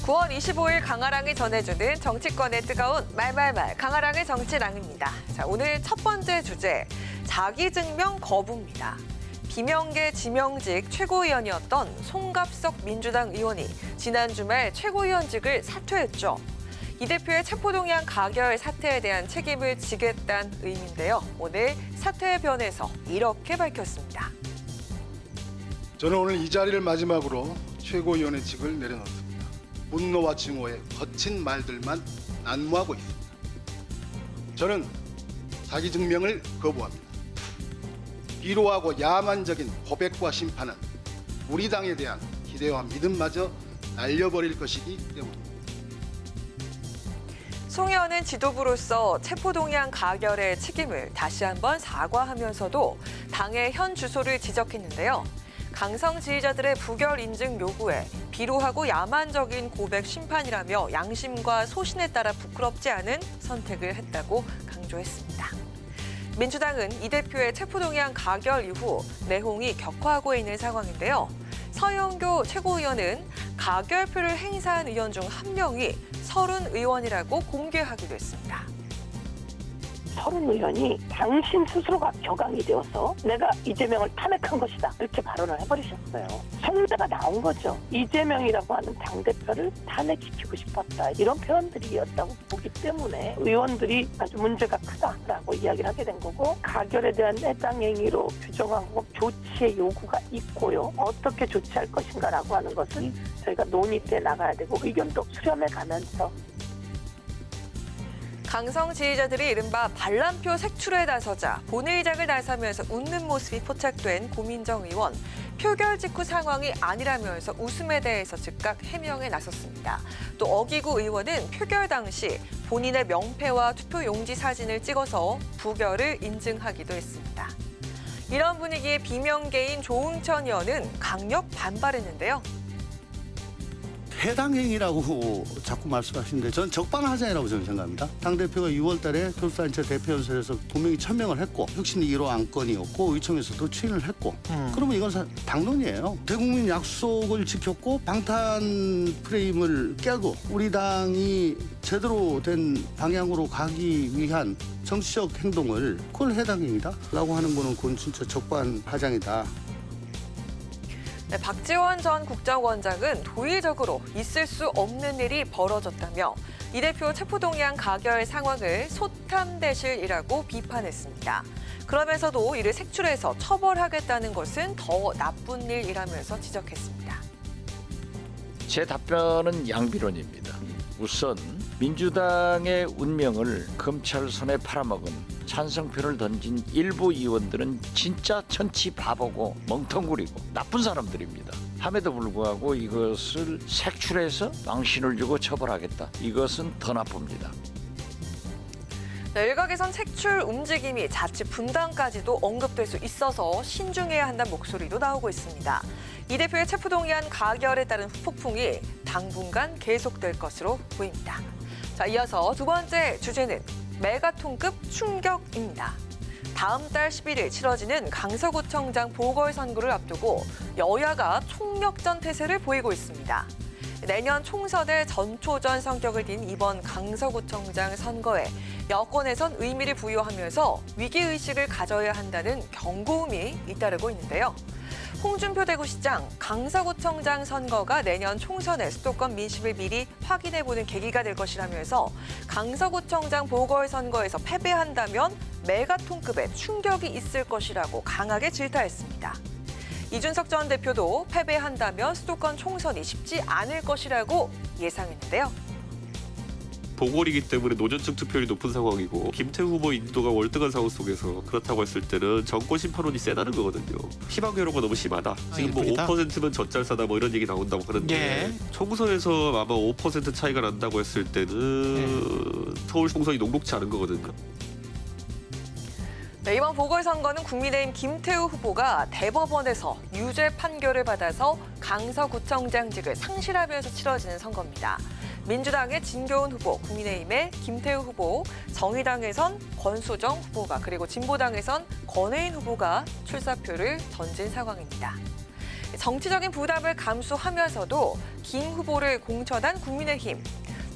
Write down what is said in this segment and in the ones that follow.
9월 25일 강아랑이 전해주는 정치권의 뜨거운 말말말 강아랑의 정치랑입니다. 자, 오늘 첫 번째 주제, 자기증명 거부입니다. 비명계 지명직 최고위원이었던 송갑석 민주당 의원이 지난 주말 최고위원직을 사퇴했죠. 이 대표의 체포동의안 가결 사태에 대한 책임을 지겠다는 의미인데요. 오늘 사퇴의 변에서 이렇게 밝혔습니다. 저는 오늘 이 자리를 마지막으로 최고위원의 직을 내려놓습니다. 분노와 증오에 거친 말들만 난무하고 있습니다. 저는 자기증명을 거부합니다. 비로하고 야만적인 고백과 심판은 우리 당에 대한 기대와 믿음마저 날려버릴 것이기 때문입니다. 송 의원은 지도부로서 체포동의안 가결의 책임을 다시 한번 사과하면서도 당의 현 주소를 지적했는데요. 강성 지지자들의 부결 인증 요구에 비루하고 야만적인 고백 심판이라며 양심과 소신에 따라 부끄럽지 않은 선택을 했다고 강조했습니다. 민주당은 이 대표의 체포동의안 가결 이후 내홍이 격화하고 있는 상황인데요. 서영교 최고위원은 가결표를 행사한 의원 중 한 명이 서른 의원이라고 공개하기도 했습니다. 서른 의원이 당신 스스로가 격앙이 되어서 내가 이재명을 탄핵한 것이다 이렇게 발언을 해버리셨어요. 성대가 나온 거죠. 이재명이라고 하는 당대표를 탄핵시키고 싶었다 이런 표현들이었다고 보기 때문에 의원들이 아주 문제가 크다라고 이야기를 하게 된 거고, 가결에 대한 해당 행위로 규정하고 조치의 요구가 있고요. 어떻게 조치할 것인가라고 하는 것은 저희가 논의돼 나가야 되고 의견도 수렴해 가면서. 강성 지지자들이 이른바 반란표 색출에 나서자 본회의장을 나서면서 웃는 모습이 포착된 고민정 의원. 표결 직후 상황이 아니라면서 웃음에 대해서 즉각 해명에 나섰습니다. 또 어기구 의원은 표결 당시 본인의 명패와 투표 용지 사진을 찍어서 부결을 인증하기도 했습니다. 이런 분위기에 비명계인 조응천 의원은 강력 반발했는데요. 해당 행위라고 자꾸 말씀하시는데 저는 적반하장이라고 저는 생각합니다. 당대표가 6월 달에 교수단체 대표연설에서 분명히 천명을 했고 혁신 1호 안건이었고 의총에서도 추인을 했고 그러면 이건 당론이에요. 대국민 약속을 지켰고 방탄 프레임을 깨고 우리 당이 제대로 된 방향으로 가기 위한 정치적 행동을 그걸 해당 행위다라고 하는 거는 그건 진짜 적반하장이다. 네, 박지원 전 국정원장은 도의적으로 있을 수 없는 일이 벌어졌다며 이 대표 체포동의안 가결 상황을 소탐대실이라고 비판했습니다. 그러면서도 이를 색출해서 처벌하겠다는 것은 더 나쁜 일이라면서 지적했습니다. 제 답변은 양비론입니다. 우선 민주당의 운명을 검찰 손에 팔아먹은 찬성표를 던진 일부 의원들은 진짜 천치 바보고 멍텅구리고 나쁜 사람들입니다. 함에도 불구하고 이것을 색출해서 망신을 주고 처벌하겠다. 이것은 더 나쁩니다. 네, 일각에선 색출 움직임이 자칫 분당까지도 언급될 수 있어서 신중해야 한다는 목소리도 나오고 있습니다. 이 대표의 체포동의안 가결에 따른 후폭풍이 당분간 계속될 것으로 보입니다. 자, 이어서 두 번째 주제는 메가톤급 충격입니다. 다음 달 11일 치러지는 강서구청장 보궐선거를 앞두고 여야가 총력전 태세를 보이고 있습니다. 내년 총선의 전초전 성격을 띤 이번 강서구청장 선거에 여권에선 의미를 부여하면서 위기의식을 가져야 한다는 경고음이 잇따르고 있는데요. 홍준표 대구시장, 강서구청장 선거가 내년 총선의 수도권 민심을 미리 확인해보는 계기가 될 것이라면서 강서구청장 보궐선거에서 패배한다면 메가톤급의 충격이 있을 것이라고 강하게 질타했습니다. 이준석 전 대표도 패배한다면 수도권 총선이 쉽지 않을 것이라고 예상했는데요. 보궐이기 때문에 노전층 투표율이 높은 상황이고 김태우 후보 인도가 월등한 상황 속에서 그렇다고 했을 때는 정권 심판론이 세다는 거거든요. 희망 회로가 너무 심하다. 지금 뭐 5%면 젖잘사다 뭐 이런 얘기 나온다고 하는데 총선에서 아마 5% 차이가 난다고 했을 때는 서울 총선이 녹록치 않은 거거든요. 네, 이번 보궐선거는 국민의힘 김태우 후보가 대법원에서 유죄 판결을 받아서 강서구청장직을 상실하면서 치러지는 선거입니다. 민주당의 진교훈 후보, 국민의힘의 김태우 후보, 정의당에선 권수정 후보가, 그리고 진보당에선 권혜인 후보가 출사표를 던진 상황입니다. 정치적인 부담을 감수하면서도 김 후보를 공천한 국민의힘.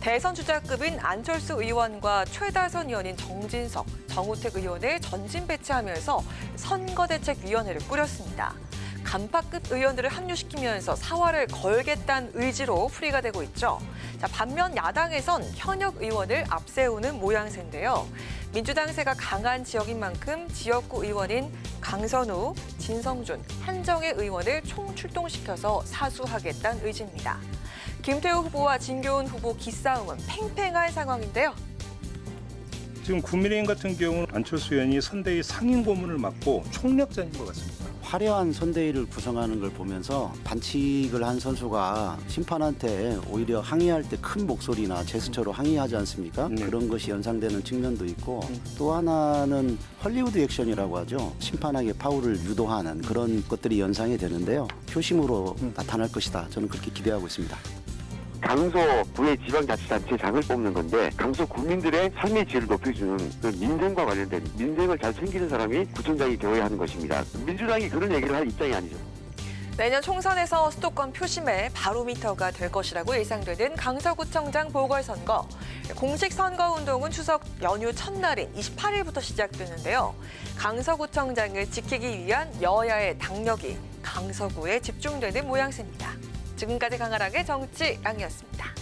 대선 주자급인 안철수 의원과 최다선 의원인 정진석, 정우택 의원을 전진 배치하면서 선거대책위원회를 꾸렸습니다. 간파급 의원들을 합류시키면서 사활을 걸겠다는 의지로 풀이가 되고 있죠. 자, 반면 야당에선 현역 의원을 앞세우는 모양새인데요. 민주당세가 강한 지역인 만큼 지역구 의원인 강선우, 진성준, 한정혜 의원을 총출동시켜서 사수하겠다는 의지입니다. 김태우 후보와 진교훈 후보 기싸움은 팽팽한 상황인데요. 지금 국민의힘 같은 경우는 안철수 의원이 선대위 상임 고문을 맡고 총력전인 것 같습니다. 화려한 선대위를 구성하는 걸 보면서 반칙을 한 선수가 심판한테 오히려 항의할 때 큰 목소리나 제스처로 항의하지 않습니까? 네. 그런 것이 연상되는 측면도 있고 또 하나는 헐리우드 액션이라고 하죠. 심판에게 파울을 유도하는 그런 것들이 연상이 되는데요. 표심으로 나타날 것이다. 저는 그렇게 기대하고 있습니다. 강서 구의 지방자치단체장을 뽑는 건데 강서 구민들의 삶의 질을 높여주는 그 민생과 관련된 민생을 잘 챙기는 사람이 구청장이 되어야 하는 것입니다. 민주당이 그런 얘기를 할 입장이 아니죠. 내년 총선에서 수도권 표심의 바로미터가 될 것이라고 예상되는 강서구청장 보궐선거. 공식 선거운동은 추석 연휴 첫날인 28일부터 시작되는데요. 강서구청장을 지키기 위한 여야의 당력이 강서구에 집중되는 모양새입니다. 지금까지 강하락의 정치랑이었습니다.